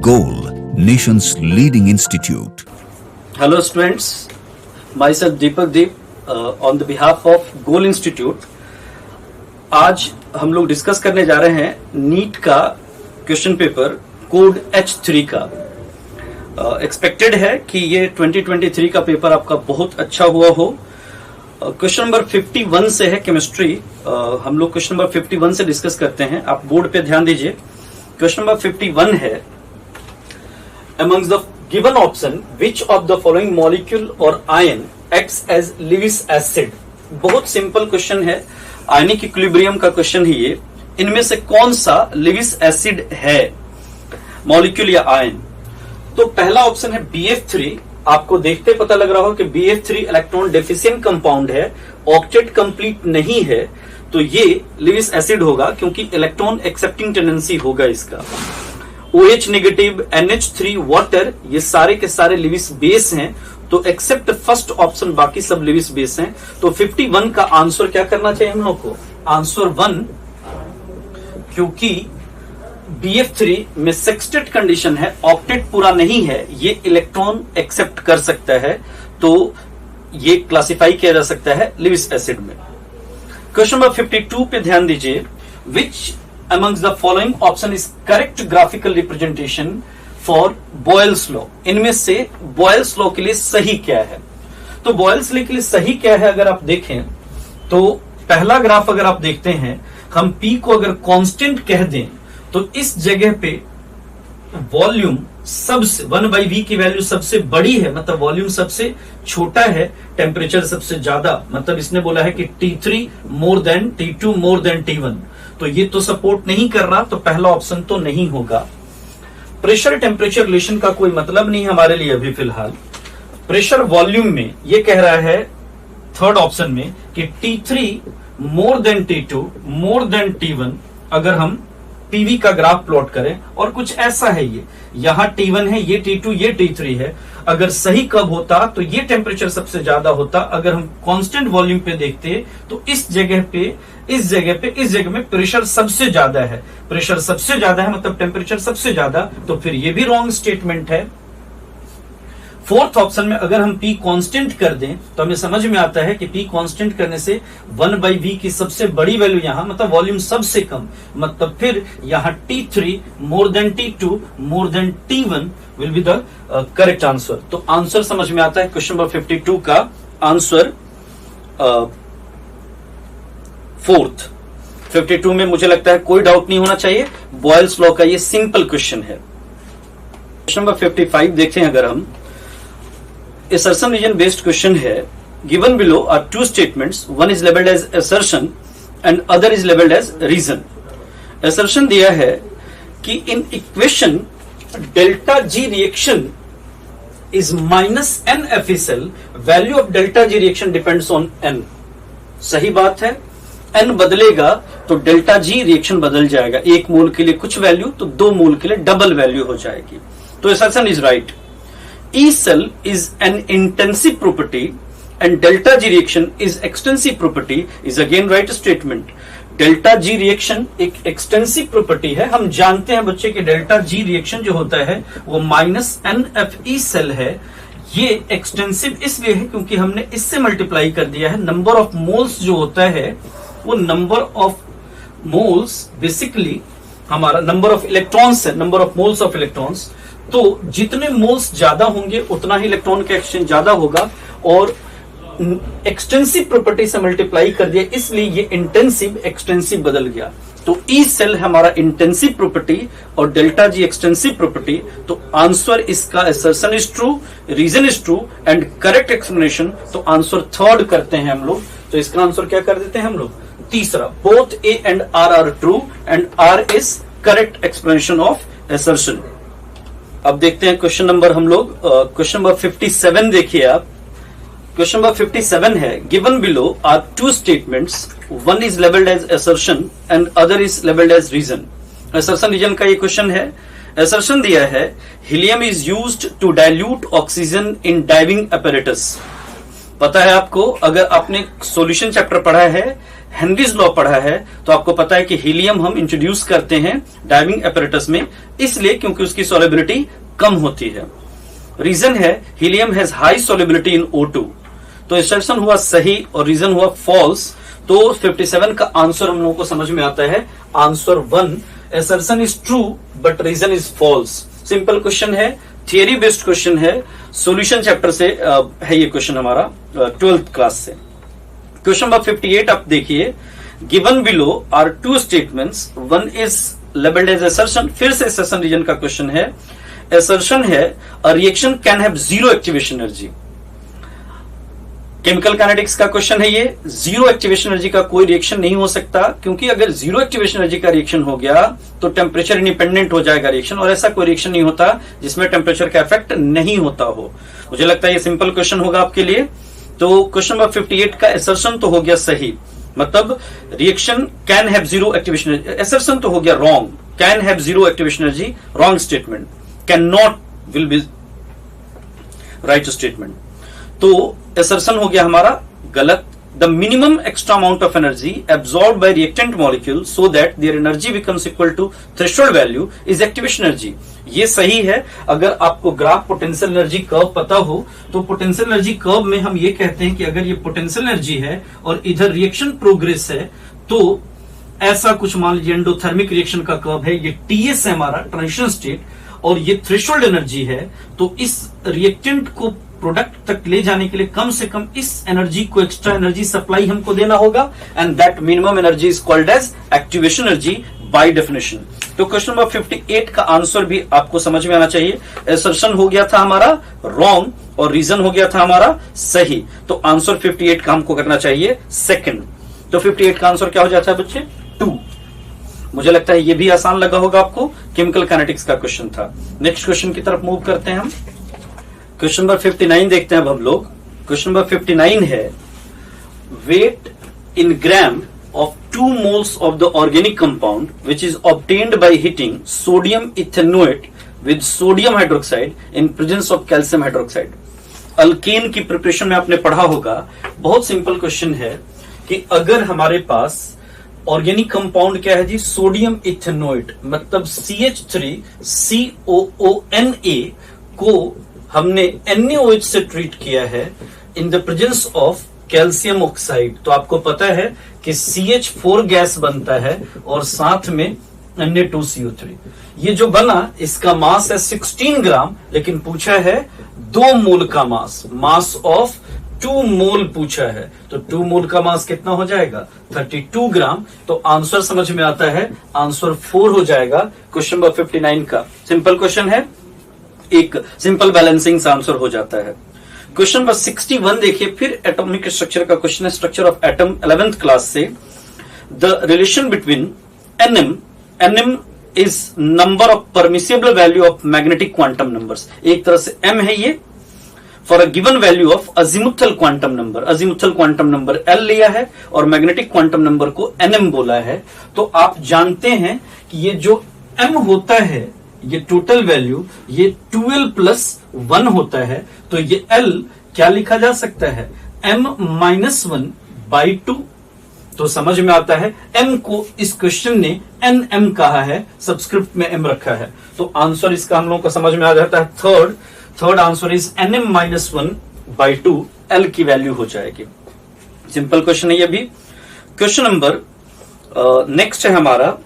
Goal, nation's leading institute. Hello students, myself Deepak Deep on the behalf of Goal Institute. आज हम लोग discuss करने जा रहे हैं नीट का क्वेश्चन पेपर कोड H3 का. एक्सपेक्टेड है कि ये 2023 का पेपर आपका बहुत अच्छा हुआ हो. क्वेश्चन नंबर 51 से है केमिस्ट्री. हम लोग क्वेश्चन नंबर 51 से डिस्कस करते हैं. आप बोर्ड पे ध्यान दीजिए. क्वेश्चन नंबर 51 है, amongst the given option which of the following molecule or ion acts as Lewis acid. बहुत सिंपल क्वेश्चन है, आयनिक इक्विलिब्रियम का क्वेश्चन ही ये. इनमें से कौन सा लिविस एसिड है, मॉलिक्यूल या आयन? तो पहला ऑप्शन है BF3. आपको देखते पता लग रहा हो कि BF3 इलेक्ट्रॉन डेफिशिएंट कंपाउंड है, ऑक्टेट कंप्लीट नहीं है, तो ये लिविस एसिड होगा क्योंकि इलेक्ट्रॉन एक्सेप्टिंग टेंडेंसी होगा इसका. OH नेगेटिव, NH3, वाटर, ये सारे के सारे लिविस बेस हैं, तो एक्सेप्ट फर्स्ट ऑप्शन बाकी सब लिविस बेस हैं. तो 51 का आंसर क्या करना चाहिए हम लोग को? आंसर 1, क्योंकि BF3 में सेक्सटेट कंडीशन है, ऑक्टेट पूरा नहीं है, ये इलेक्ट्रॉन एक्सेप्ट कर सकता है, तो ये क्लासिफाई किया जा सकता है लिविस एसिड में. क्वेश्चन नंबर 52 पे ध्यान दीजिए. विच amongst the following option is correct graphical representation for Boyle's law? इनमें से Boyle's law के लिए सही क्या है? तो Boyle's law के लिए सही क्या है अगर आप देखें तो पहला ग्राफ अगर आप देखते हैं, हम P को अगर कांस्टेंट कह दें तो इस जगह पे वॉल्यूम सबसे 1/v की वैल्यू सबसे बड़ी है, मतलब वॉल्यूम सबसे छोटा है, टेम्परेचर सबसे ज्यादा, मतलब इसने बोला है कि T3 more than T2 more than T1, तो ये तो सपोर्ट नहीं कर रहा, तो पहला ऑप्शन तो नहीं होगा. प्रेशर टेम्परेचर रिलेशन का कोई मतलब नहीं हमारे लिए अभी फिलहाल. प्रेशर वॉल्यूम में ये कह रहा है थर्ड ऑप्शन में कि T3 more than T2 more than T1. अगर हम पीवी का ग्राफ प्लॉट करें और कुछ ऐसा है, ये यहां T1 है, ये T2, ये T3 है. अगर सही कब होता तो ये टेम्परेचर सबसे ज्यादा होता. अगर हम कांस्टेंट वॉल्यूम पे देखते तो इस जगह में प्रेशर सबसे ज्यादा है. प्रेशर सबसे ज्यादा है मतलब टेम्परेचर सबसे ज्यादा, तो फिर ये भी रॉन्ग स्टेटमेंट है. फोर्थ ऑप्शन में अगर हम P कांस्टेंट कर दें तो हमें समझ में आता है कि P कांस्टेंट करने से 1/v की सबसे बड़ी वैल्यू यहां, मतलब वॉल्यूम सबसे कम, मतलब फिर यहां T3 more than T2 more than T1 will be the correct answer. तो आंसर समझ में आता है क्वेश्चन नंबर 52 का आंसर फोर्थ. 52 में मुझे लगता है कोई डाउट नहीं होना चाहिए. बॉयल्स लॉ का ये सिंपल क्वेश्चन है. क्वेश्चन नंबर 55 देखें अगर हम, assertion region based question है. given below are two statements, one is labeled as assertion and other is labeled as reason. assertion दिया है कि in equation delta G reaction is minus n FeCl, value of delta G reaction depends on n. सही बात है. n बदलेगा तो delta G reaction बदल जाएगा. एक मोल के लिए कुछ वैल्यू तो 2 मोल के लिए डबल वैल्यू हो जाएगी. तो assertion is right. E cell is an intensive property and delta G reaction is extensive property is again right statement. Delta G reaction एक एक्सटेंसिव प्रॉपर्टी है. हम जानते हैं बच्चे कि डेल्टा जी रिएक्शन जो होता है वो -NFE सेल है. ये एक्सटेंसिव इसलिए है क्योंकि हमने इससे मल्टीप्लाई कर दिया है. नंबर ऑफ मोल्स जो होता है वो नंबर ऑफ मोल्स बेसिकली हमारा नंबर ऑफ इलेक्ट्रॉन्स है, number of moles of electrons. तो जितने मोल्स ज्यादा होंगे उतना ही इलेक्ट्रॉन का एक्सचेंज ज्यादा होगा, और एक्सटेंसिव प्रॉपर्टी से मल्टीप्लाई कर दिया इसलिए ये इंटेंसिव एक्सटेंसिव बदल गया. तो ई सेल हमारा इंटेंसिव प्रॉपर्टी और डेल्टा जी एक्सटेंसिव प्रॉपर्टी. तो आंसर इसका assertion is true, reason is true and correct explanation. तो आंसर थर्ड करते हैं हम लोग. तो इसका आंसर क्या कर देते हैं हम लोग? तीसरा. Both A and R are true and R is correct explanation of assertion. अब देखते हैं क्वेश्चन नंबर हम लोग क्वेश्चन नंबर 57 देखिए आप. क्वेश्चन नंबर 57 है, given below are two statements, one is labelled as assertion and other is labelled as reason. Assertion reason का ये क्वेश्चन है. असर्शन दिया है helium is used to dilute oxygen in diving apparatus. पता है आपको, अगर आपने सॉल्यूशन चैप्टर पढ़ा है, हेनरीज लॉ पढ़ा है, तो आपको पता है कि हीलियम हम इंट्रोड्यूस करते हैं डाइविंग एपरेटस में, इसलिए क्योंकि उसकी सॉल्युबिलिटी कम होती है। रीजन है helium has high solubility in O2। तो असर्शन हुआ सही और रीजन हुआ फॉल्स। तो 57 का आंसर हम लोगों को समझ में आता है answer 1, assertion is true but reason is false. Simple question है, थियरी बेस्ड क्वेश्चन है, सॉल्यूशन चैप्टर से है ये क्वेश्चन हमारा 12th क्लास से। क्वेश्चन नंबर 58 आप देखिए, given below are two statements, one is labelled as assertion. फिर से असर्शन रीजन का क्वेश्चन है। असर्शन है a reaction can have zero activation energy. Chemical kinetics का क्वेश्चन है ये। जीरो एक्टिवेशन एनर्जी का कोई रिएक्शन नहीं हो सकता, क्योंकि अगर जीरो एक्टिवेशन एनर्जी का रिएक्शन हो गया तो टेम्परेचर इंडिपेंडेंट हो जाएगा रिएक्शन, और ऐसा कोई रिएक्शन नहीं होता जिसमें टेम्परेचर का इफेक्ट नहीं होता हो। मुझे लगता है ये सिंपल क्वेश्चन होगा आपके लिए। तो क्वेश्चन नंबर 58 का असर्शन तो हो गया सही, मतलब reaction can have zero activation energy. Assertion तो हो गया wrong, can have zero activation energy wrong statement, can not will be right statement. तो असर्शन हो गया हमारा गलत। The minimum extra amount of energy absorb by reactant molecule so that their energy becomes equal to threshold value is activation energy. ये सही है। अगर आपको ग्राफ पोटेंशियल एनर्जी कर्व पता हो तो पोटेंशियल एनर्जी कर्व में हम ये कहते हैं कि अगर ये पोटेंशियल एनर्जी है और इधर रिएक्शन प्रोग्रेस है, तो ऐसा कुछ मान लीजिए एंडोथर्मिक रिएक्शन का कर्व है, ये TS है हमारा ट्रांजिशन स्टेट, और ये थ्रेशोल्ड एनर्जी है। तो इस रिएक्टेंट को प्रोडक्ट तक ले जाने के लिए कम से कम इस एनर्जी को एक्स्ट्रा एनर्जी सप्लाई हमको देना होगा, and that minimum energy is called as activation energy by definition. तो क्वेश्चन नंबर 58 का आंसर भी आपको समझ में आना चाहिए। असर्शन हो गया था हमारा रॉन्ग और रीजन हो गया था हमारा सही। तो आंसर 58 का हमको करना चाहिए सेकंड। तो 58 का आंसर क्या हो जाता है बच्चे? 2। मुझे लगता है ये भी आसान लगा होगा आपको, केमिकल काइनेटिक्स का क्वेश्चन था। नेक्स्ट क्वेश्चन की तरफ मूव करते हैं हम। क्वेश्चन नंबर 59 देखते हैं अब हम लोग। क्वेश्चन नंबर 59 है, weight in gram of 2 moles of the organic compound which is obtained by heating sodium ethanoate with sodium hydroxide in presence of calcium hydroxide। Alkane की प्रिपरेशन में आपने पढ़ा होगा। बहुत सिंपल क्वेश्चन है कि अगर हमारे पास ऑर्गेनिक कंपाउंड क्या है जी, सोडियम इथेनोएट, मतलब CH3COONA को हमने NaOH से ट्रीट किया है इन the presence of calcium oxide. तो आपको पता है कि CH4 गैस बनता है और साथ में Na2CO3। ये जो बना इसका मास है 16 ग्राम, लेकिन पूछा है 2 मोल का मास ऑफ 2 मोल पूछा है। तो 2 मोल का मास कितना हो जाएगा? 32 ग्राम। तो आंसर समझ में आता है, आंसर 4 हो जाएगा क्वेश्चन नंबर 59 का। सिंपल क्वेश्चन है, एक सिंपल बैलेंसिंग आंसर हो जाता है। क्वेश्चन नंबर 61 देखिए, फिर एटॉमिक स्ट्रक्चर का क्वेश्चन है, structure of atom 11th class से। The relation between nm is number of permissible value of magnetic quantum numbers. एक तरह से m है ये, for a given value of azimuthal quantum number. Azimuthal quantum number l लिया है और magnetic quantum number को nm बोला है। तो आप जानते हैं कि ये जो m होता है, ये टोटल वैल्यू, ये 12+1 होता है। तो ये L क्या लिखा जा सकता है? m-1/2। तो समझ में आता है, m को इस क्वेश्चन ने nm कहा है, सबस्क्रिप्ट में m रखा है। तो आंसर इसका हम लोगों को समझ में आ जाता है third answer is nm-1/2, L की वैल्यू हो जाएगी। सिंपल क्वेश्चन है ये भी। क्वेश्चन नंबर नेक्स्ट है हमारा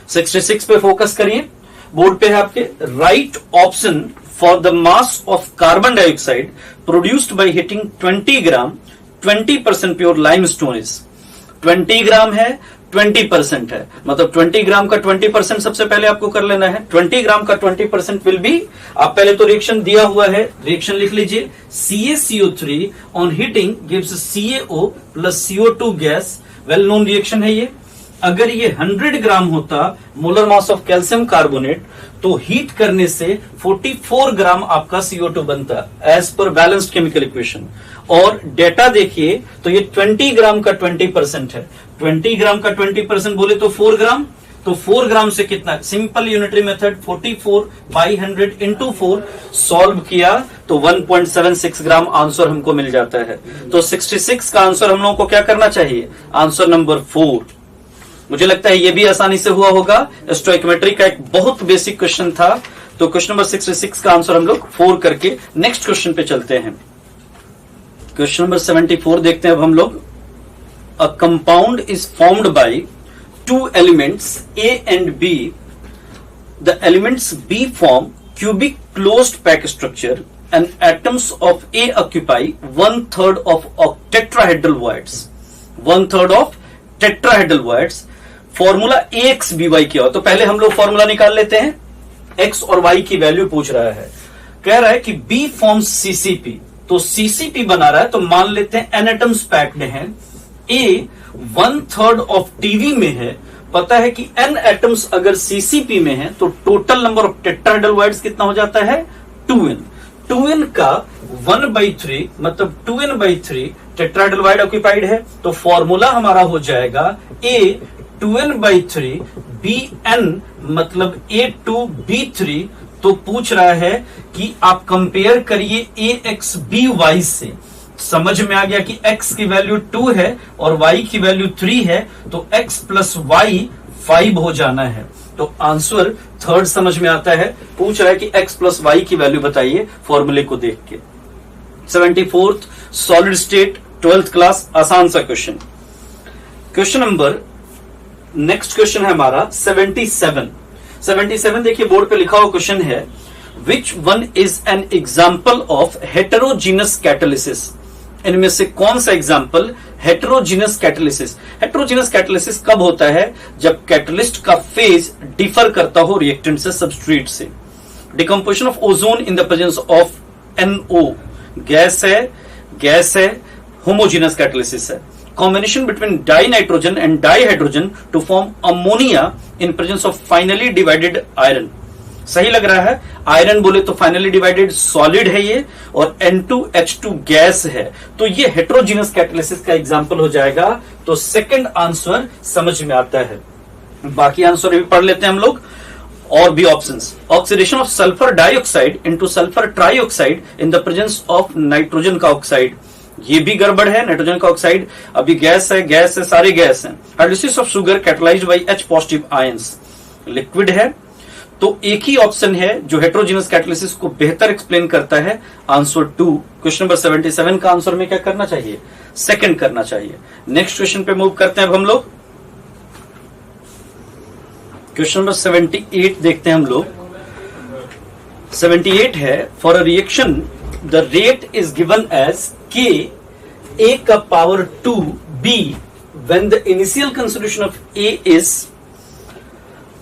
66 पे फोकस करिए, बोर्ड पे है आपके। Right option for the mass of carbon dioxide produced by heating 20 gram 20% pure limestone is. 20 ग्राम है, 20% है, मतलब 20 ग्राम का 20% सबसे पहले आपको कर लेना है। 20 ग्राम का 20% विल बी, आप पहले तो रिएक्शन दिया हुआ है, रिएक्शन लिख लीजिए। CaCO3 on heating gives CaO plus CO2 gas. Well known reaction है ये। अगर ये 100 ग्राम होता molar mass of calcium carbonate, तो हीट करने से 44 ग्राम आपका CO2 बनता as per balanced chemical equation. और डेटा देखिए तो ये 20 ग्राम का 20% है। 20 ग्राम का 20% बोले तो 4 ग्राम, तो 4 ग्राम से कितना, simple unitary method 44/100 into 4 solve किया तो 1.76 ग्राम आंसर हमको मिल जाता है। तो 66 का आंसर हम लोगों को क्या करना चाहिए, आंसर नंबर 4। मुझे लगता है ये भी आसानी से हुआ होगा, स्टोइकोमेट्री का एक बहुत बेसिक क्वेश्चन था। तो क्वेश्चन नंबर 66 का आंसर हम लोग 4 करके नेक्स्ट क्वेश्चन पे चलते हैं। क्वेश्चन नंबर 74 देखते हैं अब हम लोग। A compound is formed by 2 elements A and B. The elements B form cubic closed pack structure and atoms of A occupy 1/3 of tetrahedral voids. 1/3 of tetrahedral voids. Formula AXBY क्या हो, तो पहले हम लोग फॉर्मूला निकाल लेते हैं। X और Y की वैल्यू पूछ रहा है, कह रहा है कि B फॉर्म्स CCP, तो CCP बना रहा है तो मान लेते हैं n एटम्स पैक्ड हैं। A 1/3 ऑफ TV में है, पता है कि n एटम्स अगर CCP में है तो total number of tetrahedral voids कितना हो जाता है 2n। 2n का 1/3 मतलब 2n/3 टेट्राहेड्रल वॉइड ऑक्यूपाइड है, तो फॉर्मूला हमारा हो जाएगा A 2n/3 Bn मतलब A2B3। तो पूछ रहा है कि आप कंपेयर करिए AXBY से। समझ में आ गया कि x की वैल्यू 2 है और y की वैल्यू 3 है, तो x प्लस y 5 हो जाना है। तो आंसर 3rd समझ में आता है। पूछ रहा है कि x प्लस y की वैल्यू बताइए फॉर्मूले को देख के। 74th solid state 12th class, आसान सा question. Question number next question है हमारा 77 देखिए बोर्ड पे लिखा हुआ क्वेश्चन है, which one is an example of heterogeneous catalysis. इनमें से कौन सा example heterogeneous catalysis. Heterogeneous catalysis कब होता है, जब कैटलिस्ट का फेज डिफर करता हो रिएक्टेंट से, सबस्ट्रेट से। Decomposition of ozone in the presence of NO, gas है, होमोजीनस कैटालिसिस है। Combination between dinitrogen and dihydrogen to form ammonia in presence of finely divided iron. सही लग रहा है, आयरन बोले तो फाइनली डिवाइडेड सॉलिड है ये, और N2H2 गैस है, तो ये हेटेरोजीनस कैटालिसिस का एग्जांपल हो जाएगा। तो सेकंड आंसर समझ में आता है। बाकी आंसर भी पढ़ लेते हैं हम लोग, और भी options. Oxidation of sulphur dioxide into sulphur trioxide in the presence of nitrogen का ऑक्साइड, ये भी गड़बड़ है। नाइट्रोजन का ऑक्साइड अभी गैस है, सारे गैस हैं। Hydrolysis of sugar catalysed by H positive ions, liquid है। तो एक ही ऑप्शन है जो हेटेरोजीनस कैटालिसिस को बेहतर एक्सप्लेन करता है, आंसर 2। क्वेश्चन नंबर 77 का आंसर में क्या करना चाहिए, सेकंड करना चाहिए। नेक्स्ट क्वेश्चन पे मूव करते हैं अब हम लोग। क्वेश्चन नंबर 78 देखते हैं हम लोग। 78 है, for a reaction the rate is given as K A का power 2 B when the initial concentration of A is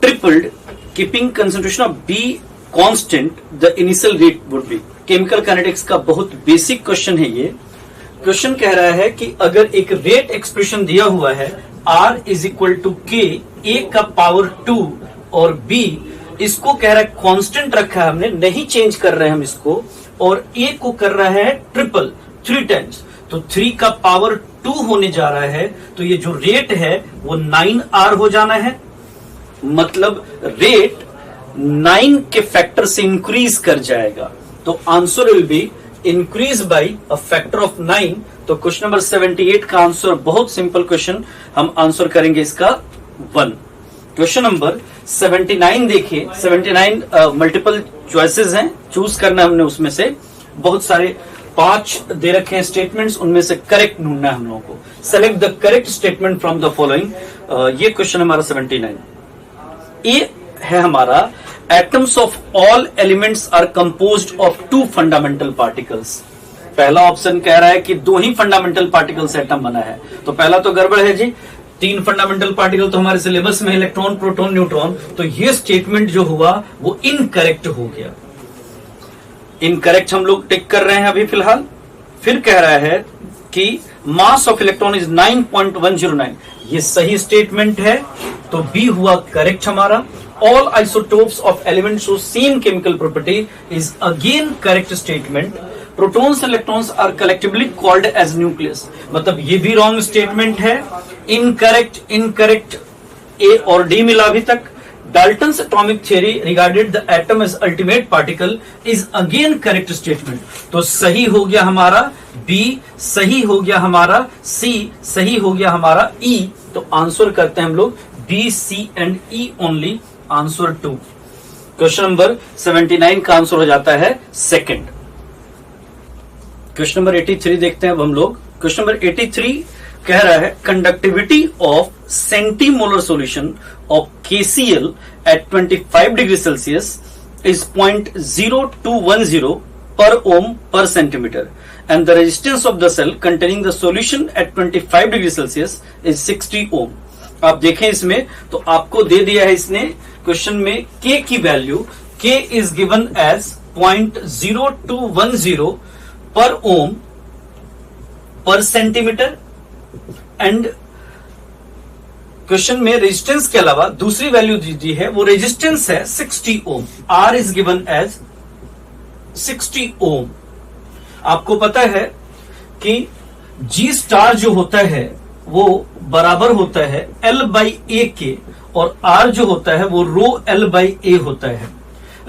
tripled, keeping concentration of B constant, the initial rate would be। Chemical kinetics का बहुत basic question है ये। Question कह रहा है कि अगर एक रेट एक्सप्रेशन दिया हुआ है R is equal to K A का पावर 2 और B, इसको कह रहा है कांस्टेंट रखा है हमने, नहीं चेंज कर रहे हैं हम इसको, और A को कर रहा है ट्रिपल 3 टाइम्स, तो 3 का पावर 2 होने जा रहा है। तो ये जो रेट है वो 9R हो जाना है, मतलब रेट 9 के फैक्टर से इंक्रीज कर जाएगा। तो answer will be increase by a factor of 9। तो क्वेश्चन नंबर 78 का आंसर बहुत सिंपल क्वेश्चन, हम आंसर करेंगे इसका 1। क्वेश्चन नंबर 79 देखिए। 79 मल्टीपल चॉइसेस हैं, चूज करना हमने, उसमें से बहुत सारे 5 दे रखे हैं स्टेटमेंट्स, उनमें से करेक्ट ढूंढना है हम लोगों को। Select the correct statement from the following. ये क्वेश्चन हमारा 79 ए है हमारा, atoms of all elements are composed of 2 fundamental particles. पहला ऑप्शन कह रहा है कि 2 ही फंडामेंटल पार्टिकल से एटम बना है, तो पहला तो गड़बड़ है जी। 3 फंडामेंटल पार्टिकल तो हमारे सिलेबस में इलेक्ट्रॉन, प्रोटॉन, न्यूट्रॉन, तो ये स्टेटमेंट जो हुआ वो इनकरेक्ट हो गया। इनकरेक्ट हम लोग टिक कर रहे हैं अभी फिलहाल। फिर कह रहा है कि मास ऑफ इलेक्ट्रॉन इज 9.109, ये सही स्टेटमेंट है, तो बी हुआ करेक्ट हमारा। All isotopes of element show same chemical property is again correct statement. Protons and electrons are collectively called as nucleus, मतलब ये भी रॉन्ग स्टेटमेंट है। इनकरेक्ट, इनकरेक्ट, ए और डी मिला अभी तक। Dalton's atomic theory regarded the atom as ultimate particle is again correct statement. तो सही हो गया हमारा बी, सही हो गया हमारा सी, सही हो गया हमारा ई। तो आंसर करते हैं हम लोग B, C and E only, answer 2। Question number 79 का आंसर हो जाता है सेकंड। क्वेश्चन नंबर 83 देखते हैं अब हम लोग। क्वेश्चन नंबर 83 कह रहा है conductivity of centimolar solution of KCl at 25 degree Celsius is 0.0210 per ohm per centimeter and the resistance of the cell containing the solution at 25 degree Celsius is 60 ohm। आप देखें इसमें तो आपको दे दिया है इसने क्वेश्चन में K की value, K is given as 0.0210 per ohm per centimeter and question में रेजिस्टेंस के अलावा दूसरी वैल्यू दी है, वो रेजिस्टेंस है 60 ओम। आर इज गिवन एज 60 ओम। आपको पता है कि जी स्टार जो होता है वो बराबर होता है एल बाई ए के, और आर जो होता है वो रो एल बाई ए होता है।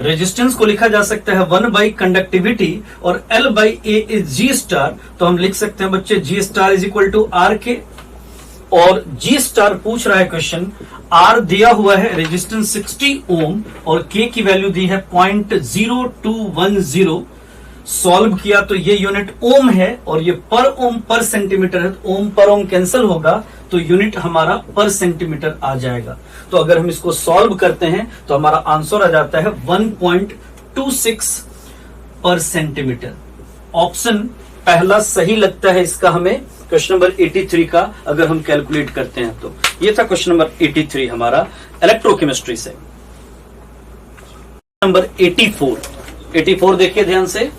रेजिस्टेंस को लिखा जा सकता है 1 बाई कंडक्टिविटी और L by A is G star. तो हम लिख सकते हैं बच्चे G star is equal to R K, और जी स्टार पूछ रहा है क्वेश्चन, आर दिया हुआ है रेजिस्टेंस 60 ओम और के की वैल्यू दी है 0.0210। सॉल्व किया तो ये यूनिट ओम है और ये पर ओम पर सेंटीमीटर है, तो ओम पर ओम कैंसिल होगा तो यूनिट हमारा पर सेंटीमीटर आ जाएगा। तो अगर हम इसको सॉल्व करते हैं तो हमारा आंसर आ जाता है 1.26 पर सेंटीमीटर। ऑप्शन पहला सही लगता है इसका हमें क्वेश्चन नंबर 83 का, अगर हम कैलकुलेट करते हैं तो। ये था क्वेश्चन नंबर 83 हमारा इलेक्ट्रोकेमिस्ट्री से। नंबर 84 देखिए ध्यान से।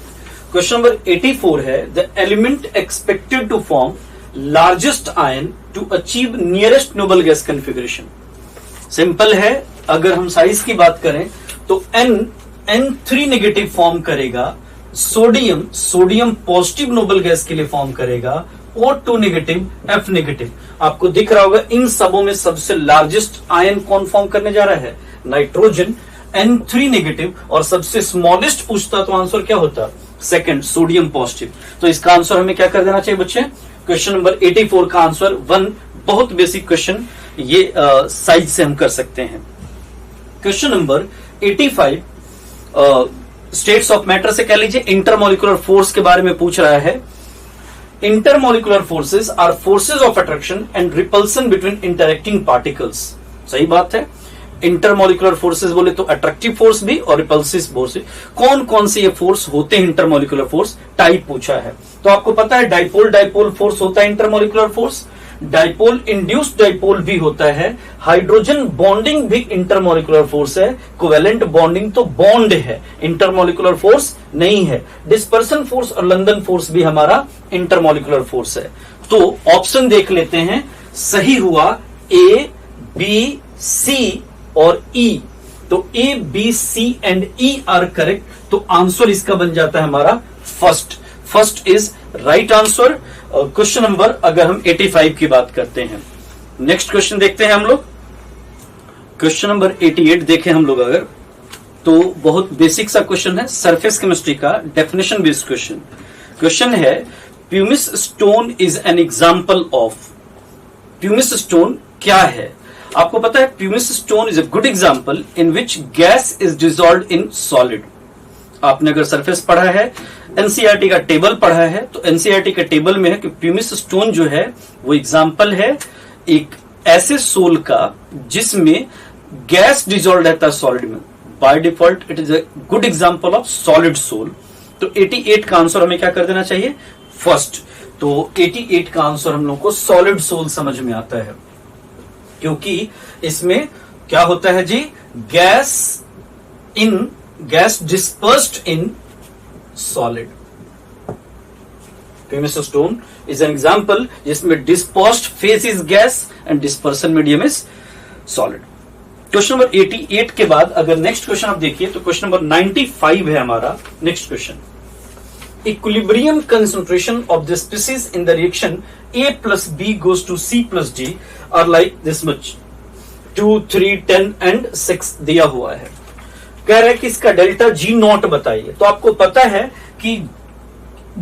क्वेश्चन नंबर 84 है the element expected to form largest ion to achieve nearest noble gas configuration. Simple है, अगर हम साइज की बात करें तो N3 नेगेटिव फॉर्म करेगा, सोडियम पॉजिटिव नोबल गैस के लिए फॉर्म करेगा, O2 नेगेटिव, F नेगेटिव। आपको दिख रहा होगा इन सबों में सबसे लार्जेस्ट आयन कौन फॉर्म करने जा रहा है? नाइट्रोजन, N3 नेगेटिव, और सबसे स्मॉलेस्ट पूछता तो आंसर क्या होता? Second, sodium positive. तो इसका आंसर हमें क्या कर देना चाहिए बच्चे? क्वेश्चन नंबर 84 का आंसर 1। बहुत बेसिक क्वेश्चन, ये साइज से हम कर सकते हैं। Question number 85 states of matter से कह लीजिए इंटरमोलिकुलर फोर्स के बारे में पूछ रहा है। Intermolecular forces are forces of attraction and repulsion between interacting particles. सही बात है। इंटरमोलिकुलर फोर्सेस बोले तो अट्रैक्टिव फोर्स भी और रिपल्सिव फोर्स भी। कौन कौन से ये फोर्स होते हैं इंटरमोलिकुलर फोर्स? टाइप पूछा है तो आपको पता है डाइपोल फोर्स होता है intermolecular force, dipole induced dipole भी होता है, हाइड्रोजन बॉन्डिंग भी इंटरमोलिकुलर फोर्स है, कोवेलेंट बॉन्डिंग तो बॉन्ड है, इंटरमोलिकुलर फोर्स नहीं है। डिस्पर्सन फोर्स और लंदन फोर्स भी हमारा इंटरमोलिकुलर फोर्स है। तो ऑप्शन देख लेते हैं, सही हुआ ए, बी, सी और ई। तो A, B, C and E are correct. तो आंसर इसका बन जाता है हमारा first is right answer. Question number अगर हम 85 की बात करते हैं, नेक्स्ट क्वेश्चन देखते हैं हम लोग। क्वेश्चन नंबर 88 देखें हम लोग अगर, तो बहुत बेसिक सा क्वेश्चन है, सरफेस केमिस्ट्री का डेफिनेशन बेस्ड क्वेश्चन। क्वेश्चन है pumice stone is an example of. Pumice stone क्या है? आपको पता है pumice stone is a good example in which gas is dissolved in solid. आपने अगर सरफेस पढ़ा है, एनसीईआरटी का टेबल पढ़ा है, तो एनसीईआरटी के टेबल में है कि प्यूमिस स्टोन जो है वो एग्जाम्पल है एक ऐसे सोल का जिसमें गैस डिजॉल्व रहता है सॉलिड में। By default it is a good example of solid sol. तो 88 का आंसर हमें क्या कर देना चाहिए? फर्स्ट। तो 88 का आंसर हम लोग को सॉलिड सोल समझ में आता है, क्योंकि इसमें क्या होता है जी? Gas dispersed in solid. Pumice stone is an example जिसमें dispersed phase is gas and dispersion medium is solid. Question number 88 के बाद अगर नेक्स्ट क्वेश्चन आप देखिए तो क्वेश्चन नंबर 95 है हमारा next question. Equilibrium concentration of the species in the reaction A plus B goes to C plus D are like this much। 2, 3, 10 and 6 दिया हुआ है। कह रहे हैं कि इसका डेल्टा जी नॉट बताइए। तो आपको पता है कि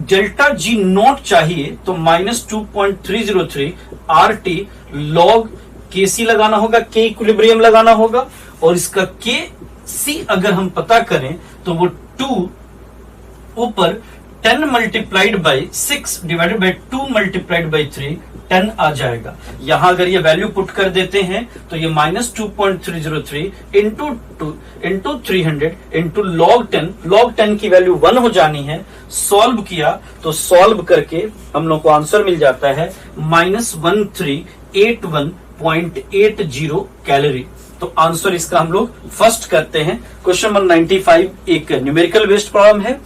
डेल्टा जी नॉट चाहिए तो -2.303 RT log KC लगाना होगा, K इक्विलिब्रियम लगाना होगा, और इसका KC अगर हम पता करें तो वो 2 ऊपर 10 multiplied by 6 divided by 2 multiplied by 3 10 आ जाएगा। यहां अगर ये वैल्यू पुट कर देते हैं तो ये -2.303 इंटू 300 इंटू log 10 की वैल्यू 1 हो जानी है। सॉल्व किया तो सॉल्व करके हम लोग को आंसर मिल जाता है -1381.80 कैलोरी। तो आंसर इसका हम लोग फर्स्ट करते हैं। क्वेश्चन नंबर 95 एक न्यूमेरिकल बेस्ड प्रॉब्लम है।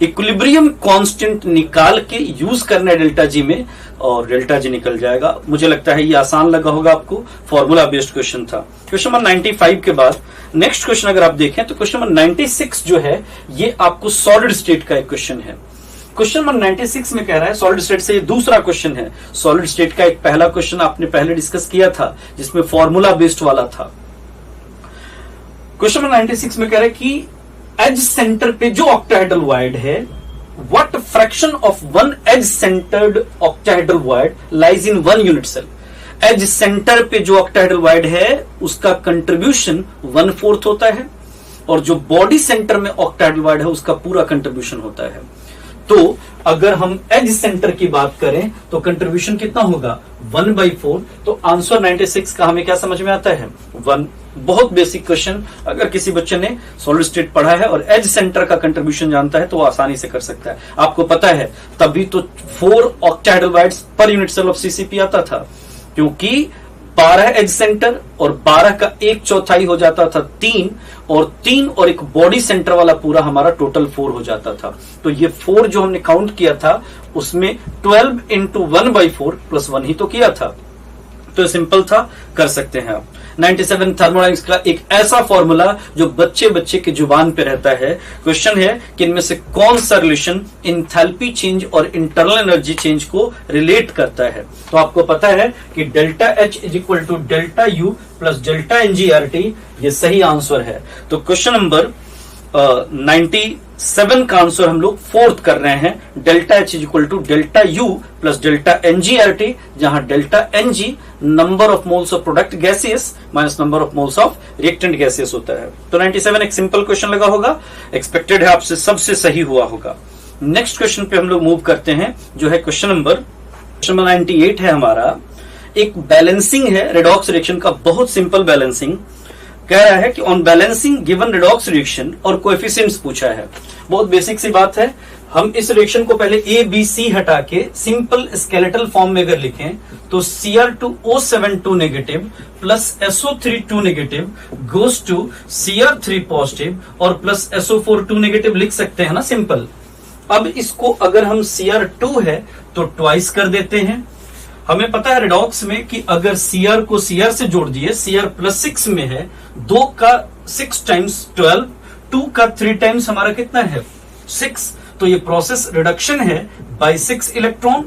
इक्विलिब्रियम कांस्टेंट निकाल के यूज करना है डेल्टा जी में, और डेल्टा जी निकल जाएगा। मुझे लगता है ये आसान लगा होगा आपको, फॉर्मूला बेस्ड क्वेश्चन था। क्वेश्चन नंबर 95 के बाद नेक्स्ट क्वेश्चन अगर आप देखें तो क्वेश्चन नंबर 96 जो है ये आपको सॉलिड स्टेट का एक क्वेश्चन है। क्वेश्चन नंबर 96 में कह रहा है सॉलिड स्टेट से, ये दूसरा क्वेश्चन है। सॉलिड स्टेट का एक पहला क्वेश्चन आपने पहले डिस्कस किया था जिसमें फॉर्मूला बेस्ड वाला था। क्वेश्चन नंबर 96 में कह रहा है कि एज सेंटर पे जो ऑक्टाहेड्रल वायर्ड है, what fraction of one edge centred octahedral void lies in one unit cell. Edge centre पे जो ऑक्टाहेड्रल वायर्ड है उसका कंट्रीब्यूशन 1/4 होता है, और जो बॉडी सेंटर में ऑक्टाहेड्रल वायर्ड है उसका पूरा कंट्रीब्यूशन होता है। तो अगर हम एज सेंटर की बात करें तो कंट्रीब्यूशन कितना होगा 1/4। तो आंसर 96 का हमें क्या समझ में आता है 1। बहुत बेसिक क्वेश्चन, अगर किसी बच्चे ने सॉलिड स्टेट पढ़ा है और एज सेंटर का कंट्रीब्यूशन जानता है तो वो आसानी से कर सकता है। आपको पता है तभी तो 4 octahedral वायर्ड्स per unit cell of CCP आता था, क्योंकि 12 एज सेंटर और 12 का 1/4 हो जाता था 3, और 3 और एक बॉडी सेंटर वाला पूरा हमारा टोटल 4 हो जाता था। तो ये 4 जो हमने काउंट किया था उसमें 12 इंटू 1/4 प्लस 1 ही तो किया था। तो सिंपल था, कर सकते हैं आप। 97 थर्मोडायनेमिक्स का एक ऐसा फॉर्मूला जो बच्चे बच्चे की जुबान पे रहता है। क्वेश्चन है कि इनमें से कौन सा रिलेशन इंथैल्पी चेंज और इंटरनल एनर्जी चेंज को रिलेट करता है। तो आपको पता है कि delta H is equal to delta U plus delta ngRT, ये सही आंसर है। तो क्वेश्चन नंबर 97 का आंसर हम लोग फोर्थ कर रहे हैं। Delta H is equal to delta U plus delta NGRT, जहां delta NG number of moles of product gaseous minus number of moles of reactant gaseous होता है। तो 97 एक सिंपल क्वेश्चन लगा होगा, एक्सपेक्टेड है आपसे सबसे सही हुआ होगा। नेक्स्ट क्वेश्चन पे हम लोग मूव करते हैं जो है क्वेश्चन नंबर 98 है हमारा। एक बैलेंसिंग है रेडॉक्स रिएक्शन का, बहुत सिंपल बैलेंसिंग। कह रहा है कि on balancing given redox reaction और कोएफिशिएंट्स पूछा है। बहुत बेसिक सी बात है। हम इस रिएक्शन को पहले ए बी सी हटा के सिंपल स्केलेटल फॉर्म में अगर लिखें तो Cr2O72 negative plus SO32 negative goes to Cr3 positive और प्लस SO42 नेगेटिव लिख सकते हैं ना, सिंपल। अब इसको अगर हम Cr2 है तो ट्वाइस कर देते हैं। हमें पता है रेडॉक्स में कि अगर Cr को Cr से जोड़ दिए, Cr प्लस 6 में है, 2 का 6 टाइम्स 12, 2 का 3 टाइम्स हमारा कितना है 6। तो ये प्रोसेस रिडक्शन है बाय 6 इलेक्ट्रॉन।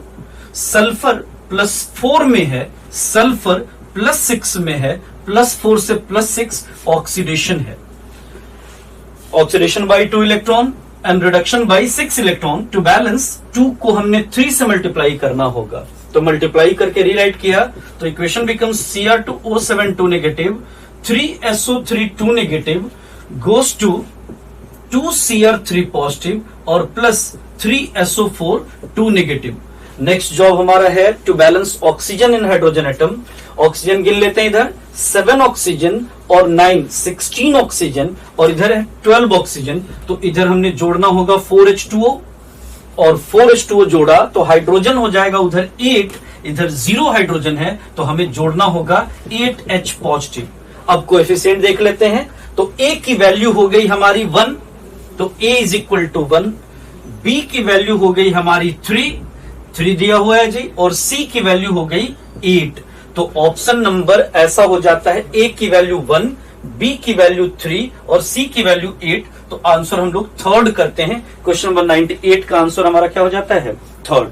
सल्फर प्लस 4 में है, सल्फर प्लस 6 में है, प्लस 4 से प्लस 6 ऑक्सीडेशन है। Oxidation by 2 electron and reduction by 6 electron. To balance 2 को हमने 3 से मल्टीप्लाई करना होगा, तो मल्टीप्लाई करके रीराइट किया तो equation becomes Cr2O72 negative 3SO32 negative goes to 2Cr3 positive और plus 3SO42 negative. Next job हमारा है to balance oxygen in hydrogen atom. Oxygen गिन लेते हैं, इधर 7 ऑक्सीजन और 9 16 ऑक्सीजन, और इधर है 12 ऑक्सीजन। तो इधर हमने जोड़ना होगा 4H2O, और 4H2O जोड़ा तो हाइड्रोजन हो जाएगा उधर 8, इधर 0 हाइड्रोजन है तो हमें जोड़ना होगा 8H पॉजिटिव। अब कोएफिशिएंट देख लेते हैं तो A की वैल्यू हो गई हमारी 1, तो A is equal to 1। B की वैल्यू हो गई हमारी 3 दिया हुआ है जी, और C की वैल्यू हो गई 8। तो ऑप्शन नंबर ऐसा हो जाता है, A की वैल्यू 1, B की वैल्यू 3 और C की वैल्यू 8। तो आंसर हम लोग थर्ड करते हैं। क्वेश्चन नंबर 98 का आंसर हमारा क्या हो जाता है थर्ड।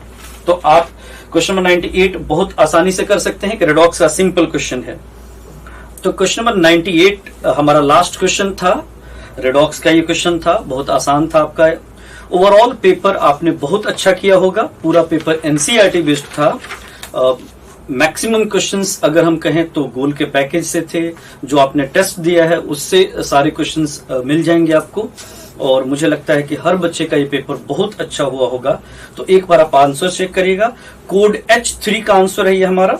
तो आप क्वेश्चन नंबर 98 बहुत आसानी से कर सकते हैं कि रेडॉक्स का सिंपल क्वेश्चन है। तो क्वेश्चन नंबर 98 हमारा लास्ट क्वेश्चन था, रेडॉक्स का ये क्वेश्चन था, बहुत आसान था आपका। ओवरऑल पेपर आपने बहुत अच्छा किया होगा, पूरा पेपर एनसीईआरटी बेस्ड था। मैक्सिमम क्वेश्चंस अगर हम कहें तो गोल के पैकेज से थे, जो आपने टेस्ट दिया है उससे सारे क्वेश्चंस मिल जाएंगे आपको, और मुझे लगता है कि हर बच्चे का ये पेपर बहुत अच्छा हुआ होगा। तो एक बार आप आंसर चेक करिएगा, कोड H3 का आंसर है ये हमारा।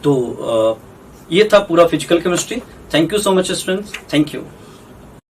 तो ये था पूरा physical chemistry. Thank you so much students, thank you.